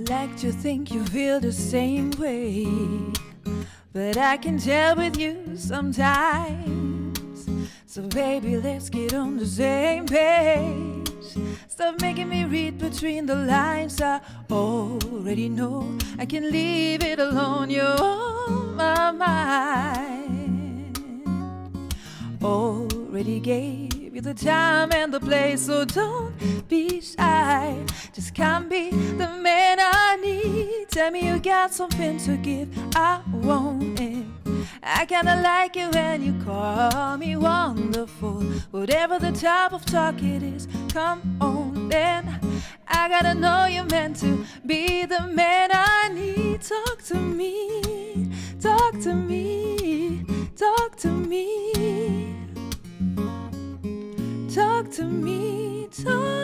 like to think you feel the same way, but I can tell with you sometimes. So baby, let's get on the same page. Stop making me read between the lines. I already know I can leave it alone. You're on my mind. Already gave you the time and the place, so don't be shy. Just come be the man I need. Tell me you got something to give, I want it. I kinda like it when you call me wonderful. Whatever the type of talk it is, come on then. I gotta know you're meant to be the man I need. Talk to me, talk to me, talk to me. Talk to me, talk